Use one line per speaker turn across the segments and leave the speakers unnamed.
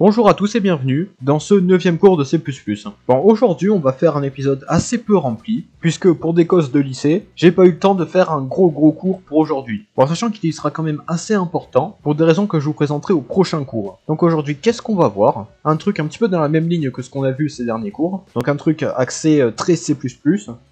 Bonjour à tous et bienvenue dans ce 9e cours de C++. Bon, aujourd'hui on va faire un épisode assez peu rempli, puisque pour des causes de lycée, j'ai pas eu le temps de faire un gros cours pour aujourd'hui. Bon, sachant qu'il sera quand même assez important, pour des raisons que je vous présenterai au prochain cours. Donc aujourd'hui, qu'est-ce qu'on va voir? Un truc un petit peu dans la même ligne que ce qu'on a vu ces derniers cours, donc un truc axé très C++,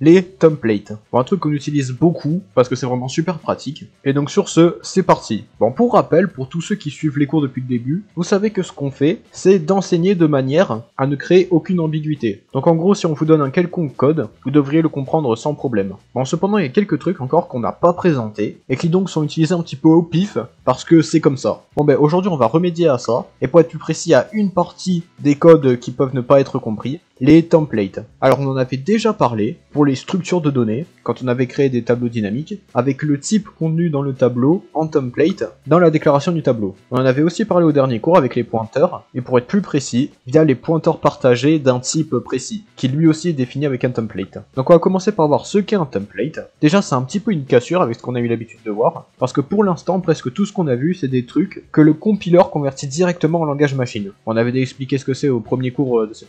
les templates. Bon, un truc qu'on utilise beaucoup, parce que c'est vraiment super pratique. Et donc sur ce, c'est parti. Bon, pour rappel, pour tous ceux qui suivent les cours depuis le début, vous savez que ce qu'on fait, c'est d'enseigner de manière à ne créer aucune ambiguïté. Donc en gros, si on vous donne un quelconque code, vous devriez le comprendre sans problème. Bon, cependant, il y a quelques trucs encore qu'on n'a pas présentés, et qui donc sont utilisés un petit peu au pif, parce que c'est comme ça. Bon ben, aujourd'hui on va remédier à ça, et pour être plus précis, à une partie des codes qui peuvent ne pas être compris, les templates. Alors on en avait déjà parlé pour les structures de données, quand on avait créé des tableaux dynamiques, avec le type contenu dans le tableau en template, dans la déclaration du tableau. On en avait aussi parlé au dernier cours avec les pointeurs, et pour être plus précis, via les pointeurs partagés d'un type précis, qui lui aussi est défini avec un template. Donc on va commencer par voir ce qu'est un template. Déjà c'est un petit peu une cassure avec ce qu'on a eu l'habitude de voir, parce que pour l'instant presque tout ce qu'on a vu c'est des trucs que le compiler convertit directement en langage machine. On avait expliqué ce que c'est au premier cours de C++,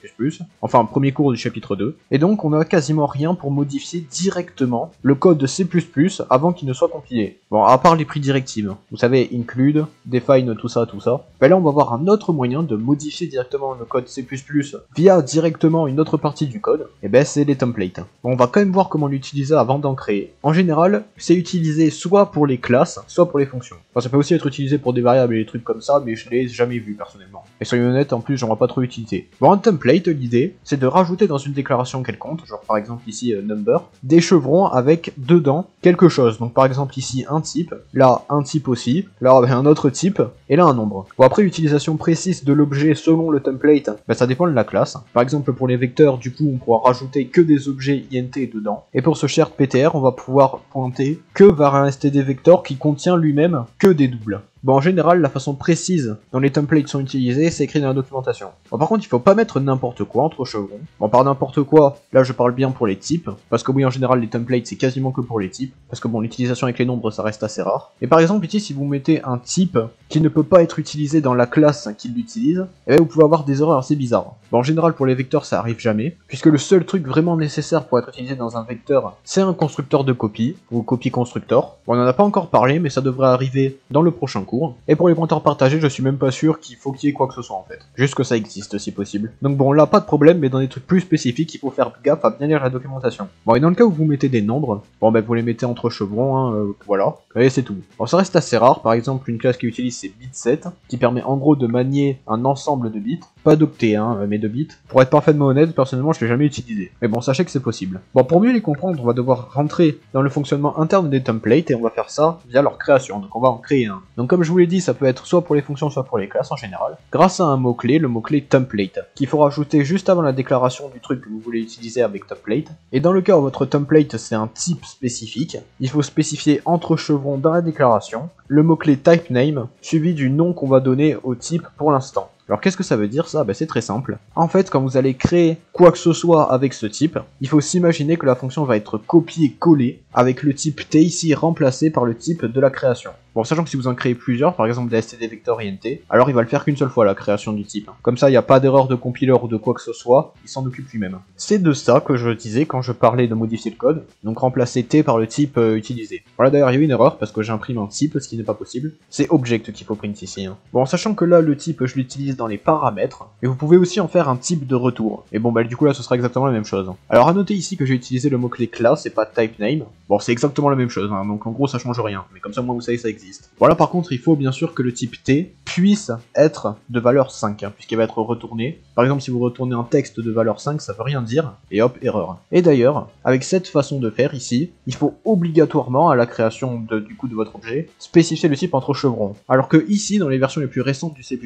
enfin premier cours du chapitre 2, et donc on a quasiment rien pour modifier directement le code de C++ avant qu'il ne soit compilé. Bon, à part les prédirectives, vous savez, include, define, tout ça, ben là on va voir un autre moyen de modifier directement le code C++ via directement une autre partie du code, et ben c'est les templates. Bon, on va quand même voir comment l'utiliser avant d'en créer. En général, c'est utilisé soit pour les classes, soit pour les fonctions. Enfin, ça peut aussi être utilisé pour des variables et des trucs comme ça, mais je l'ai jamais vu personnellement. Et soyons honnêtes, en plus j'en vois pas trop utilité. Bon, un template, l'idée, c'est de rajouter dans une déclaration quelconque, genre par exemple ici number, des chevrons avec dedans quelque chose. Donc par exemple ici un type, là un type aussi, là un autre type, et là un nombre. Bon, après l'utilisation précise de l'objet selon le template, ben, ça dépend de la classe. Par exemple pour les vecteurs, du coup on pourra rajouter que des objets int dedans. Et pour ce shared ptr, on va pouvoir pointer que vers un std vector qui contient lui-même que des doubles. Bon, en général, la façon précise dont les templates sont utilisés, c'est écrit dans la documentation. Bon, par contre, il faut pas mettre n'importe quoi entre chevrons. Bon, par n'importe quoi, là je parle bien pour les types, parce que oui, en général, les templates c'est quasiment que pour les types, parce que bon, l'utilisation avec les nombres ça reste assez rare. Et par exemple, ici, si vous mettez un type qui ne peut pas être utilisé dans la classe qui l'utilise, eh bien, vous pouvez avoir des erreurs assez bizarres. Bon, en général, pour les vecteurs, ça arrive jamais, puisque le seul truc vraiment nécessaire pour être utilisé dans un vecteur, c'est un constructeur de copie, ou copie constructor. Bon, on en a pas encore parlé, mais ça devrait arriver dans le prochain cours. Et pour les pointeurs partagés, je suis même pas sûr qu'il faut qu'il y ait quoi que ce soit en fait. Juste que ça existe si possible. Donc bon, là pas de problème, mais dans des trucs plus spécifiques, il faut faire gaffe à bien lire la documentation. Bon, et dans le cas où vous mettez des nombres, bon ben vous les mettez entre chevrons, hein, voilà. Et c'est tout. Bon, ça reste assez rare, par exemple une classe qui utilise c'est bit7, qui permet en gros de manier un ensemble de bits, pas d'octets, hein, mais de bits. Pour être parfaitement honnête, personnellement je l'ai jamais utilisé. Mais bon, sachez que c'est possible. Bon, pour mieux les comprendre, on va devoir rentrer dans le fonctionnement interne des templates, et on va faire ça via leur création, donc on va en créer un. Donc comme je vous l'ai dit, ça peut être soit pour les fonctions, soit pour les classes en général, grâce à un mot-clé, le mot-clé template, qu'il faut rajouter juste avant la déclaration du truc que vous voulez utiliser avec template. Et dans le cas où votre template c'est un type spécifique, il faut spécifier entre chevrons dans la déclaration le mot-clé typename suivi du nom qu'on va donner au type pour l'instant. Alors qu'est-ce que ça veut dire ça? Ben, c'est très simple. En fait, quand vous allez créer quoi que ce soit avec ce type, il faut s'imaginer que la fonction va être copiée-collée avec le type t ici remplacé par le type de la création. Bon, sachant que si vous en créez plusieurs, par exemple des std vector int, alors il va le faire qu'une seule fois la création du type. Comme ça, il n'y a pas d'erreur de compiler ou de quoi que ce soit, il s'en occupe lui-même. C'est de ça que je disais quand je parlais de modifier le code, donc remplacer t par le type utilisé. Voilà, d'ailleurs il y a eu une erreur parce que j'imprime un type, ce qui n'est pas possible. C'est object qu'il faut print ici. Hein. Bon, sachant que là le type je l'utilise dans les paramètres, et vous pouvez aussi en faire un type de retour. Et bon bah du coup là ce sera exactement la même chose. Alors à noter ici que j'ai utilisé le mot-clé class et pas typename. Bon, c'est exactement la même chose, hein, donc en gros ça change rien, mais comme ça moi vous savez ça existe. Voilà, par contre il faut bien sûr que le type t puisse être de valeur 5, hein, puisqu'il va être retourné. Par exemple si vous retournez un texte de valeur 5, ça veut rien dire, et hop, erreur. Et d'ailleurs, avec cette façon de faire ici, il faut obligatoirement à la création du coup de votre objet, spécifier le type entre chevrons. Alors que ici, dans les versions les plus récentes du C++,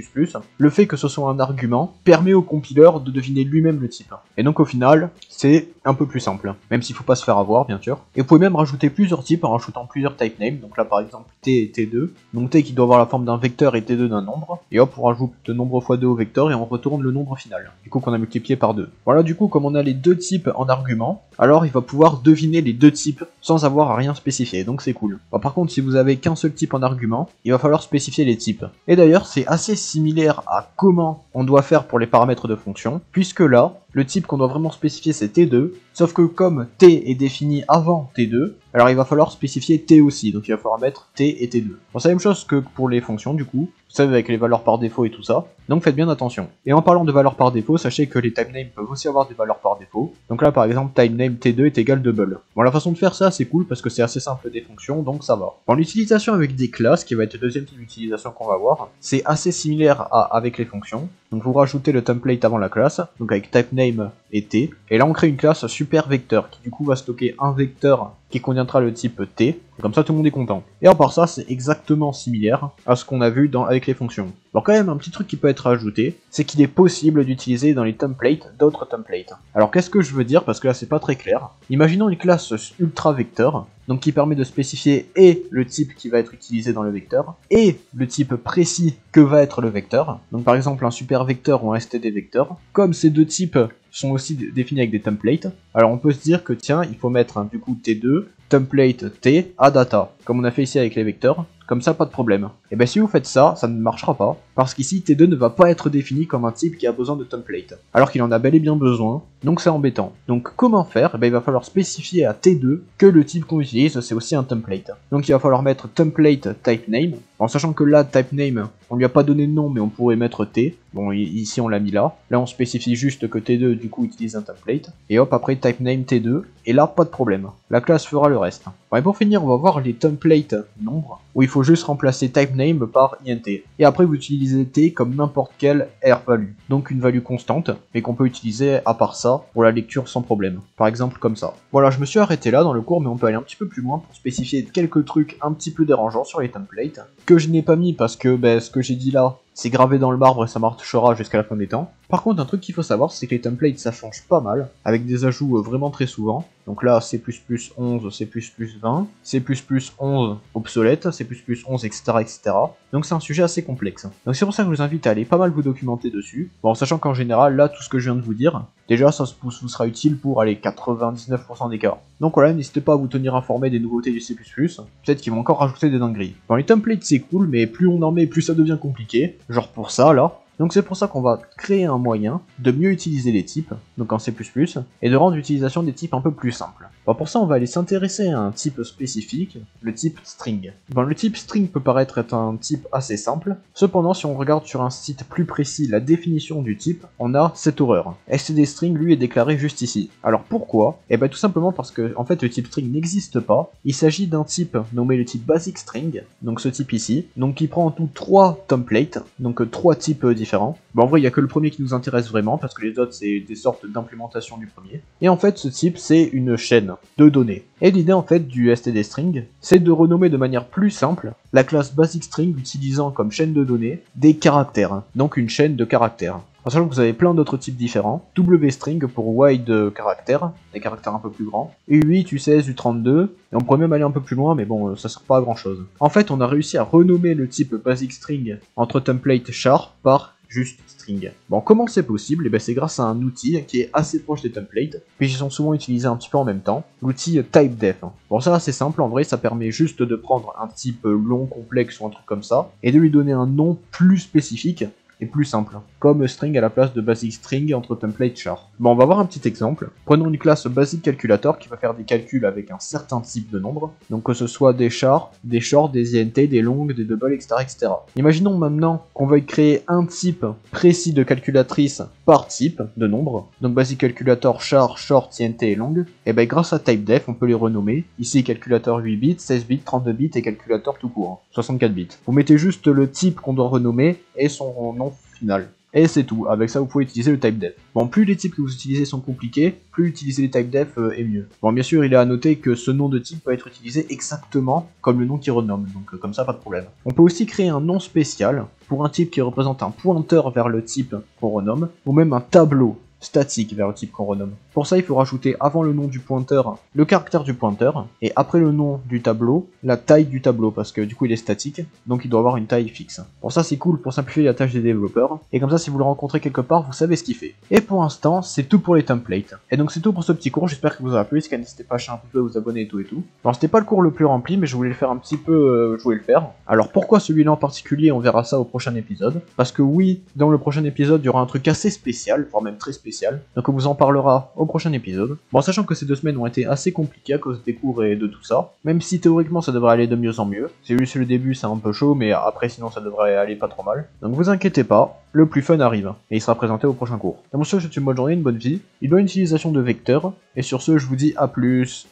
le fait que ce soit un argument permet au compiler de deviner lui-même le type. Et donc au final, c'est un peu plus simple, même s'il faut pas se faire avoir bien sûr. Et vous pouvez même rajouter plusieurs types en rajoutant plusieurs type names, donc là par exemple T et T2, donc T qui doit avoir la forme d'un vecteur et T2 d'un nombre, et hop on rajoute de nombre fois 2 au vecteur et on retourne le nombre final, du coup qu'on a multiplié par 2. Voilà, du coup comme on a les deux types en argument, alors il va pouvoir deviner les deux types sans avoir à rien spécifier, donc c'est cool. Bon, par contre si vous avez qu'un seul type en argument, il va falloir spécifier les types. Et d'ailleurs c'est assez similaire à comment on doit faire pour les paramètres de fonction, puisque là, le type qu'on doit vraiment spécifier c'est T2, sauf que comme T est défini avant T2, alors il va falloir spécifier T aussi, donc il va falloir mettre T et T2. Bon, c'est la même chose que pour les fonctions du coup, vous savez avec les valeurs par défaut et tout ça, donc faites bien attention. Et en parlant de valeurs par défaut, sachez que les type names peuvent aussi avoir des valeurs par défaut, donc là par exemple type name T2 est égal double. Bon, la façon de faire ça c'est cool parce que c'est assez simple des fonctions, donc ça va. Bon, l'utilisation avec des classes, qui va être le deuxième type d'utilisation qu'on va voir, c'est assez similaire avec les fonctions. Donc vous rajoutez le template avant la classe, donc avec type name et T, et là on crée une classe super vecteur qui du coup va stocker un vecteur qui contiendra le type T, et comme ça tout le monde est content. Et à part ça c'est exactement similaire à ce qu'on a vu avec les fonctions. Alors quand même un petit truc qui peut être ajouté, c'est qu'il est possible d'utiliser dans les templates d'autres templates. Alors qu'est-ce que je veux dire, parce que là c'est pas très clair. Imaginons une classe ultra vecteur, donc qui permet de spécifier et le type qui va être utilisé dans le vecteur, et le type précis que va être le vecteur. Donc par exemple un super vecteur ou un std vecteur. Comme ces deux types sont aussi définis avec des templates, alors on peut se dire que tiens, il faut mettre du coup T2, template T à data, comme on a fait ici avec les vecteurs. Comme ça, pas de problème. Et bien si vous faites ça, ça ne marchera pas, parce qu'ici T2 ne va pas être défini comme un type qui a besoin de template, alors qu'il en a bel et bien besoin, donc c'est embêtant. Donc comment faire? Il va falloir spécifier à T2 que le type qu'on utilise c'est aussi un template. Donc il va falloir mettre template type name, en sachant que là type name, on lui a pas donné de nom mais on pourrait mettre T, bon ici on l'a mis là, là on spécifie juste que T2 du coup utilise un template, et hop après type name T2, et là pas de problème, la classe fera le reste. Bon, et pour finir on va voir les templates nombres, où il faut juste remplacer type name par int, et après vous utilisez T comme n'importe quelle R value, donc une value constante, mais qu'on peut utiliser à part ça pour la lecture sans problème, par exemple comme ça. Voilà, je me suis arrêté là dans le cours mais on peut aller un petit peu plus loin pour spécifier quelques trucs un petit peu dérangeants sur les templates, que je n'ai pas mis parce que ce que j'ai dit là, c'est gravé dans le marbre et ça marchera jusqu'à la fin des temps. Par contre, un truc qu'il faut savoir, c'est que les templates ça change pas mal, avec des ajouts vraiment très souvent. Donc là, C++11, C++20, C++11 obsolète, C++11, etc., etc. Donc c'est un sujet assez complexe. Donc c'est pour ça que je vous invite à aller pas mal vous documenter dessus. Bon, sachant qu'en général, là, tout ce que je viens de vous dire, déjà, ça vous sera utile pour aller 99% des cas. Donc voilà, n'hésitez pas à vous tenir informé des nouveautés du C++, peut-être qu'ils vont encore rajouter des dingueries. Bon, les templates c'est cool, mais plus on en met, plus ça devient compliqué. Genre pour ça, là. Donc c'est pour ça qu'on va créer un moyen de mieux utiliser les types, donc en C++, et de rendre l'utilisation des types un peu plus simple. Bon, pour ça on va aller s'intéresser à un type spécifique, le type string. Bon, le type string peut paraître être un type assez simple, cependant si on regarde sur un site plus précis la définition du type, on a cette horreur. stdstring lui est déclaré juste ici. Alors pourquoi? Eh bien tout simplement parce que en fait le type string n'existe pas, il s'agit d'un type nommé le type basic string, donc ce type ici, donc qui prend en tout 3 templates, donc 3 types différents. Bon, en vrai, il n'y a que le premier qui nous intéresse vraiment, parce que les autres, c'est des sortes d'implémentation du premier. Et en fait, ce type, c'est une chaîne de données. Et l'idée, en fait, du stdstring, c'est de renommer de manière plus simple la classe basic-string utilisant comme chaîne de données des caractères, donc une chaîne de caractères. En sachant que vous avez plein d'autres types différents, wstring pour wide caractères, des caractères un peu plus grands, U8, U16, U32, et on pourrait même aller un peu plus loin, mais bon, ça sert pas à grand chose. En fait, on a réussi à renommer le type basic string entre template char par juste string. Bon, comment c'est possible? Et ben c'est grâce à un outil qui est assez proche des templates, puis ils sont souvent utilisés un petit peu en même temps, l'outil typedef. Bon, ça c'est simple, en vrai, ça permet juste de prendre un type long, complexe ou un truc comme ça, et de lui donner un nom plus spécifique, et plus simple, comme string à la place de basic string entre template char. Bon, on va voir un petit exemple. Prenons une classe basic calculator qui va faire des calculs avec un certain type de nombre, donc que ce soit des chars, des shorts, des int, des longues, des doubles, etc., etc. Imaginons maintenant qu'on veuille créer un type précis de calculatrice par type de nombre, donc basic calculator char, short, int et long, et bien grâce à typedef on peut les renommer, ici calculateur 8 bits, 16 bits, 32 bits et calculateur tout court, 64 bits. Vous mettez juste le type qu'on doit renommer et son nom final. Et c'est tout, avec ça vous pouvez utiliser le typedef. Bon, plus les types que vous utilisez sont compliqués, plus utiliser les typedef est mieux. Bon, bien sûr, il est à noter que ce nom de type peut être utilisé exactement comme le nom qui renomme, donc comme ça, pas de problème. On peut aussi créer un nom spécial pour un type qui représente un pointeur vers le type qu'on renomme, ou même un tableau statique vers le type qu'on renomme. Pour ça, il faut rajouter avant le nom du pointeur le caractère du pointeur, et après le nom du tableau, la taille du tableau, parce que du coup il est statique, donc il doit avoir une taille fixe. Pour ça, c'est cool pour simplifier la tâche des développeurs, et comme ça, si vous le rencontrez quelque part, vous savez ce qu'il fait. Et pour l'instant, c'est tout pour les templates. Et donc c'est tout pour ce petit cours, j'espère que vous aura plu, n'hésitez pas à lâcher un peu, vous abonner et tout et tout. Alors c'était pas le cours le plus rempli, mais je voulais le faire un petit peu, je voulais le faire. Alors pourquoi celui-là en particulier, on verra ça au prochain épisode. Parce que oui, dans le prochain épisode, il y aura un truc assez spécial, voire même très spécial, donc on vous en parlera au prochain épisode. Bon, sachant que ces 2 semaines ont été assez compliquées à cause des cours et de tout ça, même si théoriquement ça devrait aller de mieux en mieux. C'est juste le début, c'est un peu chaud, mais après sinon ça devrait aller pas trop mal. Donc vous inquiétez pas, le plus fun arrive, et il sera présenté au prochain cours. Donc sur ce, je vous souhaite une bonne journée, une bonne vie, une bonne utilisation de vecteurs, et sur ce, je vous dis à plus.